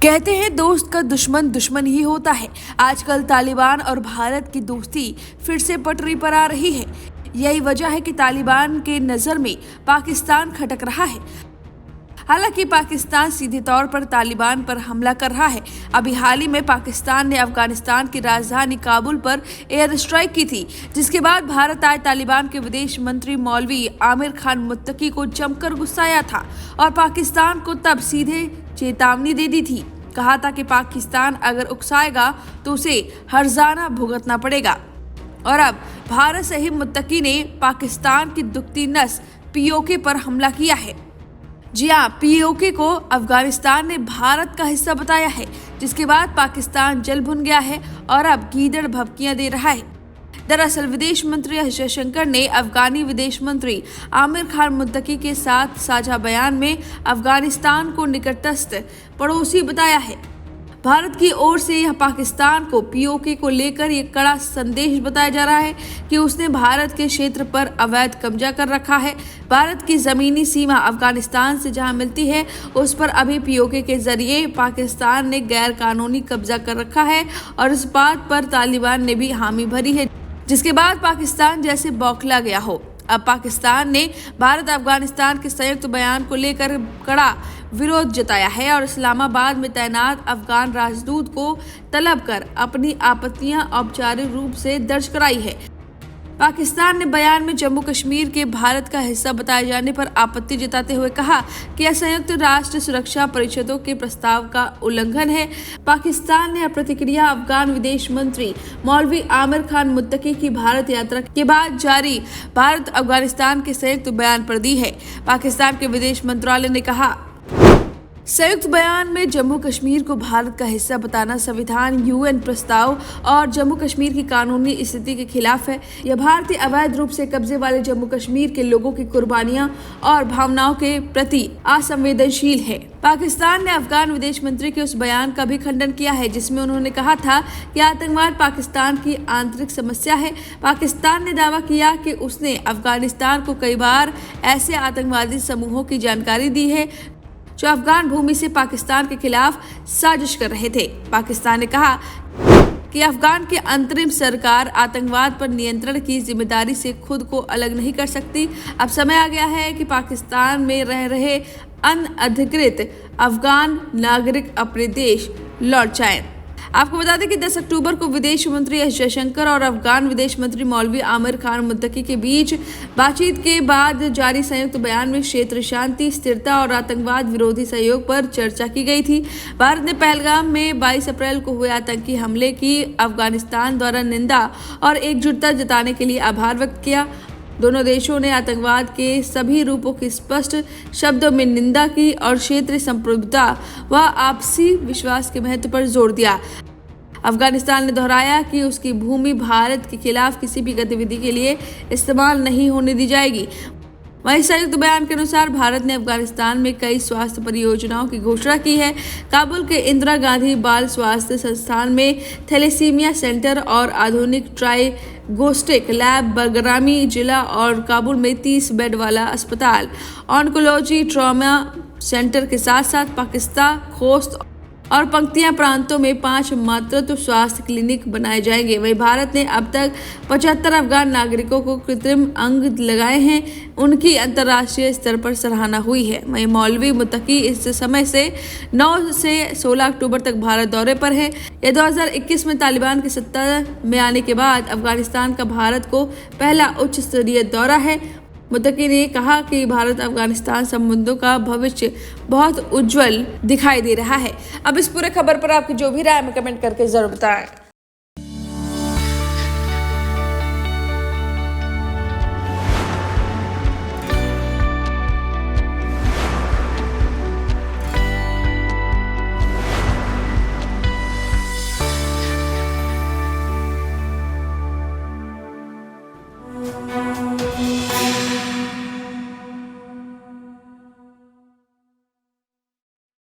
कहते हैं दोस्त का दुश्मन दुश्मन ही होता है। आजकल तालिबान और भारत की दोस्ती फिर से पटरी पर आ रही है। यही वजह है कि तालिबान के नजर में पाकिस्तान खटक रहा है। हालांकि पाकिस्तान सीधे तौर पर तालिबान पर हमला कर रहा है। अभी हाल ही में पाकिस्तान ने अफगानिस्तान की राजधानी काबुल पर एयर स्ट्राइक की थी, जिसके बाद भारत आए तालिबान के विदेश मंत्री मौलवी आमिर खान मुत्तकी को जमकर गुस्साया था और पाकिस्तान को तब सीधे चेतावनी दे दी थी। कहा था कि पाकिस्तान अगर उकसाएगा तो उसे हर्जाना भुगतना पड़ेगा। और अब भारत सहित मुत्तकी ने पाकिस्तान की दुखती नस पीओके पर हमला किया है। जी हाँ, पीओके को अफगानिस्तान ने भारत का हिस्सा बताया है, जिसके बाद पाकिस्तान जल भुन गया है और अब गीदड़ भभकियां दे रहा है। दरअसल विदेश मंत्री एस जयशंकर ने अफगानी विदेश मंत्री आमिर खान मुत्तकी के साथ साझा बयान में अफगानिस्तान को निकटस्थ पड़ोसी बताया है। भारत की ओर से यह पाकिस्तान को पीओके को लेकर एक कड़ा संदेश बताया जा रहा है कि उसने भारत के क्षेत्र पर अवैध कब्जा कर रखा है। भारत की जमीनी सीमा अफगानिस्तान से जहां मिलती है, उस पर अभी पीओके के जरिए पाकिस्तान ने गैर कानूनी कब्जा कर रखा है और इस बात पर तालिबान ने भी हामी भरी है, जिसके बाद पाकिस्तान जैसे बौखला गया हो। अब पाकिस्तान ने भारत अफगानिस्तान के संयुक्त बयान को लेकर कड़ा विरोध जताया है और इस्लामाबाद में तैनात अफगान राजदूत को तलब कर अपनी आपत्तियां औपचारिक रूप से दर्ज कराई है। पाकिस्तान ने बयान में जम्मू कश्मीर के भारत का हिस्सा बताए जाने पर आपत्ति जताते हुए कहा कि यह संयुक्त राष्ट्र सुरक्षा परिषदों के प्रस्ताव का उल्लंघन है। पाकिस्तान ने प्रतिक्रिया अफगान विदेश मंत्री मौलवी आमिर खान मुत्तकी की भारत यात्रा के बाद जारी भारत अफगानिस्तान के संयुक्त बयान पर दी है। पाकिस्तान के विदेश मंत्रालय ने कहा, संयुक्त बयान में जम्मू कश्मीर को भारत का हिस्सा बताना संविधान, यूएन प्रस्ताव और जम्मू कश्मीर की कानूनी स्थिति के खिलाफ है। यह भारतीय अवैध रूप से कब्जे वाले जम्मू कश्मीर के लोगों की कुर्बानियां और भावनाओं के प्रति असंवेदनशील है। पाकिस्तान ने अफगान विदेश मंत्री के उस बयान का भी खंडन किया है, जिसमें उन्होंने कहा था कि आतंकवाद पाकिस्तान की आंतरिक समस्या है। पाकिस्तान ने दावा किया कि उसने अफगानिस्तान को कई बार ऐसे आतंकवादी समूहों की जानकारी दी है जो अफगान भूमि से पाकिस्तान के खिलाफ साजिश कर रहे थे। पाकिस्तान ने कहा कि अफगान की अंतरिम सरकार आतंकवाद पर नियंत्रण की जिम्मेदारी से खुद को अलग नहीं कर सकती। अब समय आ गया है कि पाकिस्तान में रह रहे अनधिकृत अफगान नागरिक अपने देश लौट जाएं। आपको बता दें कि 10 अक्टूबर को विदेश मंत्री एस जयशंकर और अफगान विदेश मंत्री मौलवी आमिर खान मुत्तकी के बीच बातचीत के बाद जारी संयुक्त बयान में क्षेत्र शांति, स्थिरता और आतंकवाद विरोधी सहयोग पर चर्चा की गई थी। भारत ने पहलगाम में 22 अप्रैल को हुए आतंकी हमले की अफगानिस्तान द्वारा निंदा और एकजुटता जताने के लिए आभार व्यक्त किया। दोनों देशों ने आतंकवाद के सभी रूपों की स्पष्ट शब्दों में निंदा की और क्षेत्रीय संप्रभुता व आपसी विश्वास के महत्व पर जोर दिया। अफगानिस्तान ने दोहराया कि उसकी भूमि भारत के खिलाफ किसी भी गतिविधि के लिए इस्तेमाल नहीं होने दी जाएगी। वहीं संयुक्त बयान के अनुसार भारत ने अफगानिस्तान में कई स्वास्थ्य परियोजनाओं की घोषणा की है। काबुल के इंदिरा गांधी बाल स्वास्थ्य संस्थान में थैलेसीमिया सेंटर और आधुनिक ट्राइगोस्टिक लैब, बरगामी जिला और काबुल में 30 बेड वाला अस्पताल, ऑन्कोलॉजी ट्रॉमा सेंटर के साथ साथ पाकिस्तान, खोस्त और पंक्तियां प्रांतों में 5 मातृत्व स्वास्थ्य क्लिनिक बनाए जाएंगे। वहीं भारत ने अब तक 75 अफगान नागरिकों को कृत्रिम अंग लगाए हैं। उनकी अंतर्राष्ट्रीय स्तर पर सराहना हुई है। वहीं मौलवी मुत्तकी इस समय से 9 से 16 अक्टूबर तक भारत दौरे पर है। यह 2021 में तालिबान की सत्ता में आने के बाद अफगानिस्तान का भारत को पहला उच्च स्तरीय दौरा है। मुत्तकी ने कहा कि भारत अफगानिस्तान संबंधों का भविष्य बहुत उज्जवल दिखाई दे रहा है। अब इस पूरे खबर पर आपकी जो भी राय है कमेंट करके जरूर बताएं।